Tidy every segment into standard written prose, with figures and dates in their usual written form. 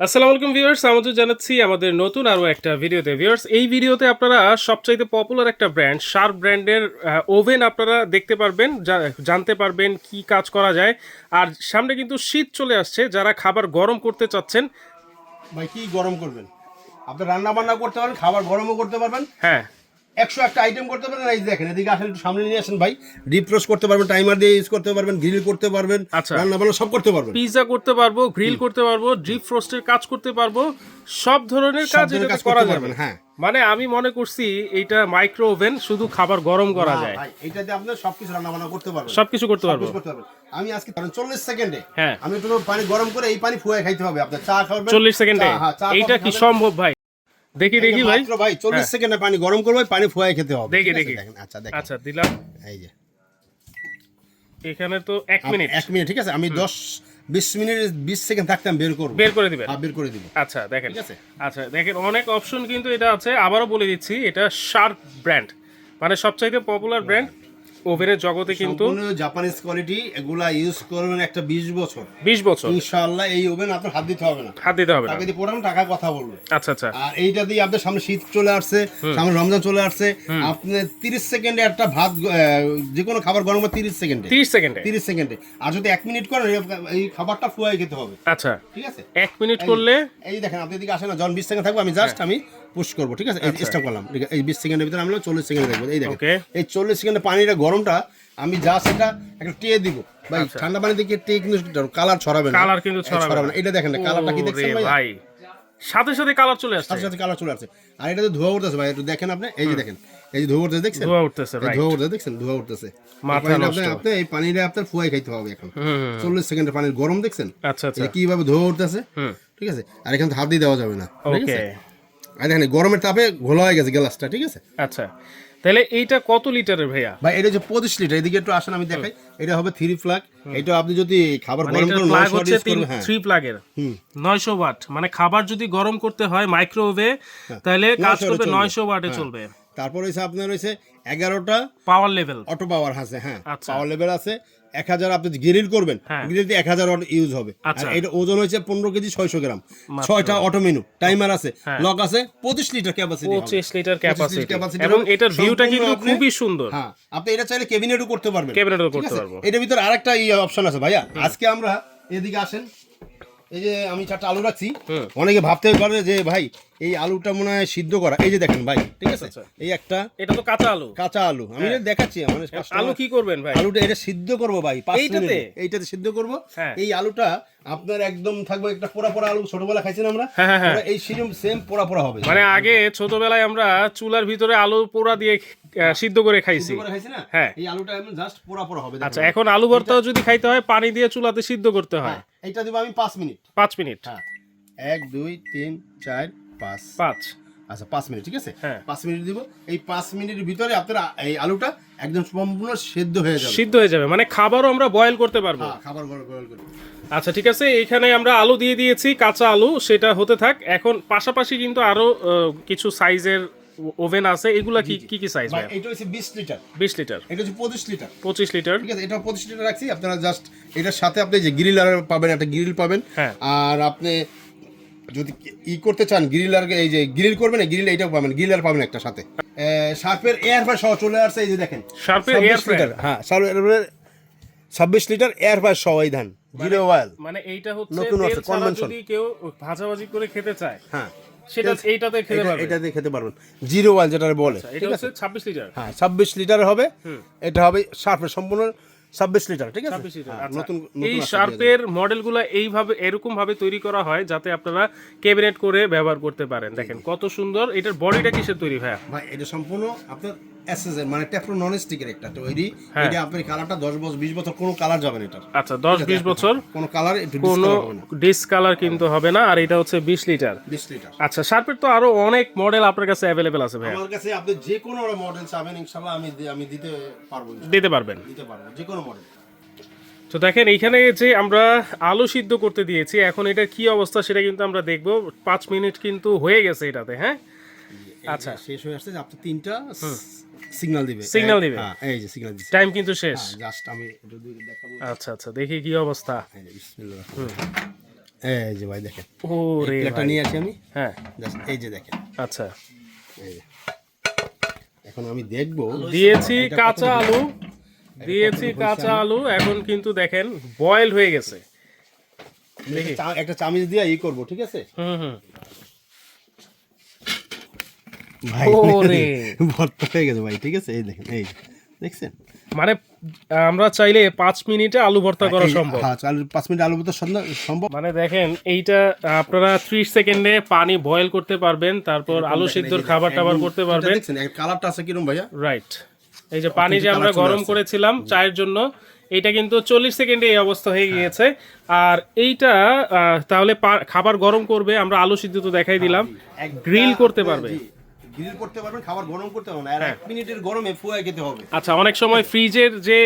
আসসালামু আলাইকুম ভিউয়ার্স, আমন্ত্রণ জানাচ্ছি আমাদের নতুন আরও একটা ভিডিওতে। ভিউয়ার্স, এই ভিডিওতে আপনারা সবচাইতে পপুলার একটা ব্র্যান্ড শার্প ব্র্যান্ডের ওভেন আপনারা দেখতে পারবেন, জানতে পারবেন কি কাজ করা যায়। আর সামনে কিন্তু শীত চলে আসছে, যারা খাবার গরম করতে চাচ্ছেন। ভাই কি গরম করবেন? আপনি রান্না বান্না করতে পারবেন, খাবার গরমও করতে পারবেন, হ্যাঁ 101টা আইটেম করতে পারবেন। এই দেখেন, এদিকে আসেন, একটু সামনে নিয়ে আসেন ভাই। ডিপ রোস্ট করতে পারবেন, টাইমার দিয়ে ইউজ করতে পারবেন, গ্রিল করতে পারবেন, আচ্ছা, রান্না বান্না সব করতে পারবেন। পিৎজা করতে পারবো, গ্রিল করতে পারবো, ডিপ ফ্রস্টের কাজ করতে পারবো, সব ধরনের কাজ ধরনের এটাতে কাজ করা করতে যাবে। পারবেন, হ্যাঁ। মানে আমি মনে করছি এইটা মাইক্রো ওভেন, শুধু খাবার গরম করা না যায়, ভাই, এটাতে আপনি সবকিছু রান্না বান্না করতে পারবেন, সবকিছু করতে পারবো। সবকিছু করতে পারবেন। আমি আজকে ধরেন 40 সেকেন্ডে হ্যাঁ, আমি একটু পানি গরম করে এই পানি ফুয়ায় খাইতে হবে। আপনার চা খাবেন 40 সেকেন্ডে? এইটা কি সম্ভব ভাই? দেখি দেখি ভাই, মাত্র ভাই 40 সেকেন্ডে পানি গরম করবে, পানি ফুয়ায় খেতে হবে। দেখি ঠিক আছে? দেখি। দেখেন, আচ্ছা দেখেন, আচ্ছা দিলাম, এই যে এখানে তো 1 মিনিট। 1 মিনিট, ঠিক আছে। আমি 10-20 মিনিট 20 সেকেন্ড থাকতাম, বের করব, বের করে দিবেন? বের করে দিব। আচ্ছা দেখেন, ঠিক আছে। আচ্ছা দেখেন, অনেক অপশন কিন্তু এটা আছে। আবারও বলে দিচ্ছি, এটা শার্প ব্র্যান্ড, মানে সবচাইতে পপুলার ব্র্যান্ড ওভেনের জগতে কিন্তু। সম্পূর্ণ জাপানিজ কোয়ালিটি, এগুলা ইউজ করবেন একটা 20 বছর 20 বছর ইনশাআল্লাহ। এই ওভেন আপনার হাত দিতে হবে না, হাত দিতে হবে না। টাকা দিয়ে পড়ান, টাকা কথা বলবে। আচ্ছা আচ্ছা, আর এইটা দিয়ে আপনার সামনে শীত চলে আসছে, সামনে রমজান চলে আসছে, আপনি 30 সেকেন্ডে একটা ভাত, যে কোনো খাবার গরম করে 30 সেকেন্ডে, 30 সেকেন্ডে। 30 সেকেন্ডে। আর যদি 1 মিনিট করেন, এই খাবারটা ফুয়াই খেতে হবে। আচ্ছা, ঠিক আছে। 1 মিনিট করলে এই দেখেন, আপনি এদিকে আসেন না, যখন 20 সেকেন্ড থাকবে আমি জাস্ট আমি পুশ করবো। ঠিক আছে, এই স্টপ করলাম। ঠিক আছে, এই 20 সেকেন্ডের ভিতরে আমি 40 সেকেন্ড দেখবো। এই দেখেন, ওকে, এই 40 সেকেন্ডে পানিটা গরমটা আমি জাস্ট এটা একটা টিয়ে দিব ভাই। ঠান্ডা পানি দিয়ে টিয়ে কিন্তু কালার ছড়াবে না, কালার কিন্তু ছড়াবে না। এটা দেখেন, কালারটা কি দেখছেন ওরে ভাই? ভাই, সাথে সাথে কালার চলে আসছে, সাথে সাথে কালার চলে আসছে। আর এটা তো ধোয়া উঠতেছে ভাই, একটু দেখেন আপনি, এই যে দেখেন, এই যে ধোয়া উঠতেছে, দেখছেন? ধোয়া উঠতেছে, এই রাইট। ধোয়া উঠতেছে, দেখছেন? ধোয়া উঠতেছে। মাথা নষ্ট। আপনি এই পানিটা আপনার ফুয়াই খাইতে হবে এখন। 40 সেকেন্ডের পানির গরম দেখছেন? আচ্ছা আচ্ছা, এটা কিভাবে ধোয়া উঠতেছে। ঠিক আছে। আর এখানে হাত দিয়ে দেওয়া যাবে না। ঠিক ওকে। আছে। আর দেখেন, গরমের তাপে ঘোলা হয়ে গেছে গ্লাসটা। ঠিক আছে। আচ্ছা, তাহলে এইটা কত লিটারের ভাইয়া? ভাই এটা হচ্ছে 25 লিটার। এদিকে একটু আসেন, আমি দেখাই। এটা হবে 3 প্লাগ। এটা আপনি যদি খাবার মানে গরম এটার করেন, প্লাগ 900 হচ্ছে ইউজ করবেন। হ্যাঁ, 3 প্লাগের 900 ওয়াট। মানে খাবার যদি গরম করতে হয় মাইক্রোওয়েভে, তাহলে কাজ 900 করবে চলবে। 900 ওয়াটে হ্যাঁ। চলবে। তারপর হচ্ছে আপনার হচ্ছে 11টা পাওয়ার লেভেল। অটো পাওয়ার আছে। হ্যাঁ, আচ্ছা। পাওয়ার লেভেল আছে। 1000 আপনি গ্রিল করবেন, হ্যাঁ। গ্রিল দিয়ে 1000 ওয়াট ইউজ হবে। আচ্ছা। আর এটা ওজন হচ্ছে 15 কেজি 600 গ্রাম। মাত্র। 6টা অটো মেনু, টাইমার আছে, হ্যাঁ। লক আছে, 25 লিটার ক্যাপাসিটি। 25 লিটার ক্যাপাসিটি, এবং এটার ভিউটা কিন্তু খুবই সুন্দর। হ্যাঁ, আপনি এটা চাইলে ক্যাবিনেটও করতে পারবেন। ক্যাবিনেটও ঠিক করতে আছে? পারবো। এটার ভিতর আরেকটা অপশন আছে ভাইয়া। আজকে আমরা এদিকে আসেন, এই যে আমি 4টা আলু রাখছি। অনেকে ভাবতে পারে যে ভাই এই আলুটা মনে হয় সিদ্ধ করা। এই যে দেখেন ভাই, ঠিক আছে, আচ্ছা। এই একটা এটা তো কাঁচা আলু। কাঁচা আলু আমি এটা দেখাচ্ছি। আমাদের আলু কি করবেন ভাই? আলুটা এটা সিদ্ধ করবো ভাই 5 এইটাতে? মিনিটে। এইটাতে সিদ্ধ করবো। হ্যাঁ। এই আলুটা আপনার একদম থাকবে একটা পোড়া পোড়া আলু, ছোটবেলা খাইছেন আমরা। হ্যাঁ, হ্যাঁ, হ্যাঁ। ওরা এই সিরম সেম পোড়া পোড়া হবে। মানে আগে ছোটবেলায় আমরা চুলার ভিতরে আলু পোড়া দিয়ে সিদ্ধ করে সিদ্ধ খাইছি। করে খাইছি না? হ্যাঁ। এই আলুটা একদম জাস্ট পোড়া পোড়া হবে। আচ্ছা, এখন আলু ভর্তাও যদি খাইতে হয় পানি দিয়ে চুলাতে সিদ্ধ করতে হয়। হ্যাঁ, এইটা দিব আমি 5 মিনিট। 5 মিনিট। হ্যাঁ, 1 2 3 4 5। 5। আচ্ছা, 5 মিনিট, ঠিক আছে। হ্যাঁ। 5 মিনিট দিব। এই 5 মিনিটের ভিতরে আপনার এই আলুটা একদম সম্পূর্ণ সিদ্ধ হয়ে যাবে। সিদ্ধ হয়ে যাবে, মানে খাবারও আমরা বয়েল করতে পারবো। হ্যাঁ, খাবার গরম করে। আচ্ছা ঠিক আছে, এখানে আমরা আলু দিয়ে দিয়েছি, কাঁচা আলু, সেটা হতে থাক। এখন পাশাপাশি কিন্তু আরো কিছু সাইজের ওভেন আছে। এগুলা কি কি সাইজ ভাই ভাই? এটা হচ্ছে 20 লিটার। 20 লিটার, এটা হচ্ছে 25 লিটার। 25 লিটার। ঠিক আছে, এটা 25 লিটার রাখছি। আপনারা জাস্ট এটার সাথে আপনি যে গ্রিল পাবেন, একটা গ্রিল পাবেন। হ্যাঁ। আর আপনি যদি করতে চান গ্রিলার, এই যে গ্রিল করবেন, গ্রিল এইটাও পাবেন, গ্রিলার পাবেন একটা সাথে। শার্পের এয়ার ফ্রায়ার সহ চলে আসছে। এই যে দেখেন, শার্পের 26 এয়ার ফ্রায়ার। লিটার। হ্যাঁ, 26 লিটার এয়ার ফ্রায়ার সহ এই ধান, জিরো অয়েল। মানে এইটা হচ্ছে নতুন তেল আছে, ছাড়া convention। যদি কেউ ভাজাভাজি করে খেতে চায়, হ্যাঁ, সেটা এইটাতে খেতে পারবে। এটা দিয়ে খেতে পারবেন, জিরো অয়েল যেটা বলে। এটা হচ্ছে 26 লিটার। হ্যাঁ, 26 লিটার হবে। এটা হবে শার্পের সম্পূর্ণ 26 লিটার। ঠিক আছে। 26 লিটার। হ্যাঁ, আচ্ছা, নতুন এই আছে শার্পের মডেলগুলো এইভাবে এরকম ভাবে তৈরি করা হয় যাতে আপনারা ক্যাবিনেট করে ব্যবহার করতে পারেন। দেখেন কত সুন্দর। এটার বডিটা কিসের তৈরি ভাইয়া? ভাই এটা সম্পূর্ণ আপনার এসএসএর মানে টেফলন নন স্টিকের একটা তৈরি। হ্যাঁ। এটা আপনার কালারটা 10 বছর 20 বছর কোনো কালার যাবে না এটার। আচ্ছা, 10-20 বছর কোনো কালার একটু কোনো ডিসকালার হবে না। ডিসকালার কিন্তু হবে না। আর এটা হচ্ছে 20 লিটার। 20 লিটার। আচ্ছা, শার্পের তো আরো অনেক মডেল আপনার কাছে অ্যাভেলেবেল আছে ভাইয়া। আমার কাছে আপনি যে কোনো মডেল চাবেন ইনশাআল্লাহ আমি দিতে পারবো। দিতে পারবেন? দিতে পারবো যে কোনো মডেল। তো দেখেন এইখানে যে আমরা আলু সিদ্ধ করতে দিয়েছি, এখন এটা কি অবস্থা সেটা কিন্তু আমরা দেখব। 5 মিনিট কিন্তু হয়ে গেছে এটাতে। হ্যাঁ, আচ্ছা, শেষ হয়ে আসছে। আপনি 3টা সিগন্যাল দিবে। সিগন্যাল দিবে। হ্যাঁ, এই যে সিগন্যাল দিছে। টাইম কিন্তু শেষ। জাস্ট আমি যদি দেখাবো। আচ্ছা আচ্ছা, দেখি কি অবস্থা। এই যে বিসমিল্লাহ। এই যে ভাই দেখেন, ওরে প্লেটটা ভাই। নিয়ে আসি আমি, হ্যাঁ জাস্ট এই যে দেখেন। আচ্ছা, এই যে। এখন আমি দেখবো দিয়েছি এটা কাঁচা কতটুকু- আলু, দিয়েছি কাঁচা আলু, এখন কিন্তু দেখেন বয়েল হয়ে গেছে। দেখি। একটা চামচ দিয়ে ই করবো, ঠিক আছে হুম। ভাই? ওরে। ভর্তা হয়ে গেছে ভাই, ঠিক আছে এই দেখেন, এই যে, দেখছেন? মানে আমরা চাইলে 5 মিনিটে আলু ভর্তা করা এই যে, সম্ভব। হ্যাঁ 5 মিনিট আলু ভর্তা সম্ভব। মানে দেখেন এইটা আপনারা 30 সেকেন্ডে পানি বয়েল করতে পারবেন, তারপর আলু সিদ্ধর খাবার টাবার করতে পারবেন। দেখছেন কালারটা আছে কিরকম ভাইয়া? রাইট, এই যে পানি যে আমরা কালার চলে গরম আসছে। করেছিলাম চায়ের জন্য, এইটা কিন্তু 40 সেকেন্ডে এই অবস্থা হয়ে গিয়েছে। আর এইটা তাহলে খাবার গরম করবে, আমরা আলু সিদ্ধ তো দেখাই দিলাম, গ্রিল করতে পারবে। গ্রিল করতে পারবেন, খাবার গরম করতে পারবেন, আর 1 মিনিটের গরমে ফুয়ায় খেতে হবে। আচ্ছা, অনেক সময় ফ্রিজের যে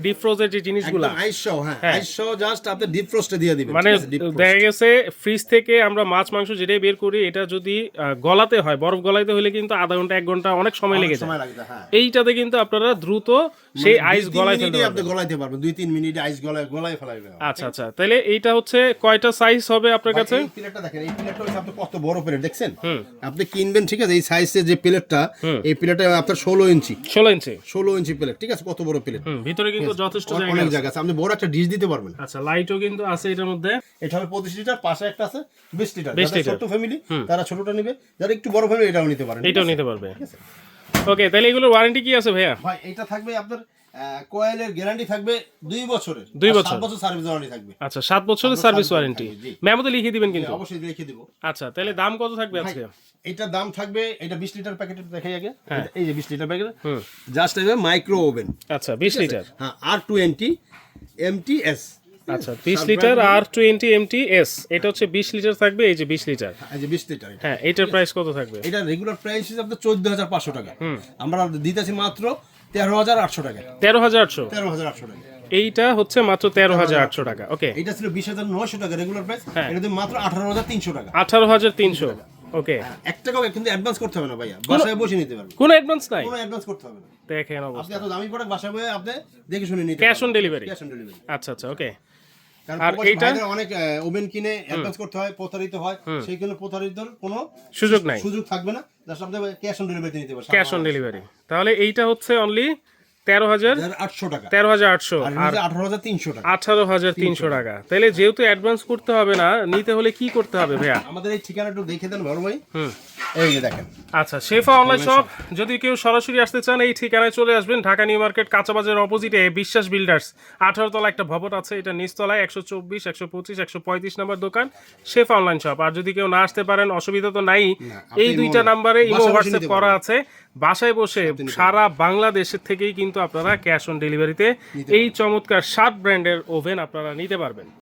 ডিপ ফ্রোজের যে জিনিসগুলো, একদম আইস সহ, হ্যাঁ আইস সহ জাস্ট আপনি ডিপ ফ্রস্টে দিয়ে দিবেন, মানে ঠিক আছে? ডিপ দেখা গেছে ফ্রিজ থেকে আমরা মাছ মাংস যেটাই বের করি, এটা যদি গলাতে হয়, বরফ গলাইতে হলে কিন্তু আধা ঘন্টা 1 ঘন্টা অনেক সময় লেগে যায়। সময় লাগবে, হ্যাঁ। এইটাতে কিন্তু আপনারা দ্রুত সেই আইস গলায় ফেলতে মিনিটে আপনি পারবেন। গলাইতে পারবেন, 2-3 মিনিটে আইস গলায় ফেলাইবেন। আচ্ছা, তাহলে এইটা হচ্ছে কয়টা সাইজ হবে আপনার কাছে? এই প্লেটটা দেখেন, এই প্লেটটা হচ্ছে আপনি কত বড় প্লেট দেখছেন? আপনি কিনবেন, ঠিক আছে? এই সাইজের যে প্লেটটা, এই প্লেটটা আপনার 16 ইঞ্চি 16 ইঞ্চি। প্লেট, ঠিক আছে? কত বড় প্লেট, ভিতরে কিন্তু যথেষ্ট জায়গা অনেক আছে। জায়গা আছে, আপনি বড় একটা ডিশ দিতে পারবেন। আচ্ছা, লাইটও কিন্তু আছে এটার মধ্যে। এটা হবে 25 লিটার, পাশে একটা আছে 20 লিটার। 20 যাদের লিটার। ছোট ফ্যামিলি তারা ছোটটা নেবে, যারা একটু বড় ফ্যামিলি এটাও নিতে পারেন, ঠিক এটাও আছে? নিতে পারবে। ওকে, তাহলে এগুলোর ওয়ারেন্টি কি আছে ভাইয়া? ভাই এটা থাকবে আপনার কোয়েলের গ্যারান্টি থাকবে 2 বছরের, 2 আর বছর। 7 বছর সার্ভিস ওয়ারেন্টি থাকবে। আচ্ছা, 7 বছরের সার্ভিস ওয়ারেন্টি। জি। মেমোতে লিখে দিবেন কিন্তু। অবশ্যই লিখে দিব। আচ্ছা, তাহলে দাম কত থাকবে আজকে? এটার দাম থাকবে, এটা 20 লিটার প্যাকেট দেখাই আগে, এই যে 20 লিটার প্যাকেট, জাস্ট এটা মাইক্রো ওভেন। আচ্ছা, 20 লিটার। হ্যাঁ, R20 MTS। আচ্ছা, 20 লিটার R20 MTS, এটা হচ্ছে 20 লিটার থাকবে, এই যে 20 লিটার। এই যে 20 লিটার, হ্যাঁ, এটার প্রাইস কত থাকবে? এটা রেগুলার প্রাইস হিসেবে আপনার 14500 টাকা, আমরা দিতেছি মাত্র 13800 টাকা। 13800। 13800 টাকা। এইটা হচ্ছে মাত্র 13800 টাকা। ওকে, এটা ছিল 20900 টাকা রেগুলার প্রাইস, এটা দিয়ে মাত্র 18300 টাকা। 18300। ওকে, 1 টাকাও কিন্তু অ্যাডভান্স করতে হবে না ভাইয়া, বাসায় বসে নিতে পারবেন, কোনো অ্যাডভান্স নাই। কোনো অ্যাডভান্স করতে হবে না। দেখেন আপনি অবস্থা। এত দামি প্রোডাক্ট বাসায় বসে আপনি দেখে শুনে নিতে cash on delivery. Cash on delivery. আচ্ছা, ওকে। কারণ আর প্রবাসী এইটা? ভাইরা অনেক ওভেন কিনে অ্যাডভান্স করতে হয়, প্রতারিত হয়, সেই জন্য প্রতারিতর কোনো সুযোগ নাই। সুযোগ থাকবে না, জাস্ট আপনি ক্যাশ অন ডেলিভারি নিতে পারবেন। Cash on delivery. তাহলে এইটা হচ্ছে অনলি 13800 টাকা, 13800 আর আর 18300 টাকা। 18300 টাকা। তাহলে যেহেতু অ্যাডভান্স করতে হবে না, নিতে হলে কি করতে হবে ভাইয়া? আমাদের এই ঠিকানা একটু দেখে দেন বড় ভাই। এই যে দেখেন, আচ্ছা, শেফা অনলাইন শপ। যদি কেউ সরাসরি আসতে চান, এই ঠিকানায় চলে আসবেন, ঢাকা নিউ মার্কেট কাঁচা বাজারের অপোজিটে বিশ্বাস বিল্ডার্স 18 তলা একটা ভবন আছে, এটা নিচতলায় 124 125 135 নাম্বার দোকান, শেফা অনলাইন শপ। আর যদি কেউ না আসতে পারেন, অসুবিধা তো নাই, আপনি এই দুইটা নাম্বারে ইমো বাসায় বসে হোয়াটসঅ্যাপ নিতে করা আছে, বাসায় বসে সারা বাংলাদেশের থেকেই কিন্তু আপনারা ক্যাশ অন ডেলিভারিতে এই চমৎকার 7 ব্র্যান্ডের ওভেন আপনারা নিতে পারবেন।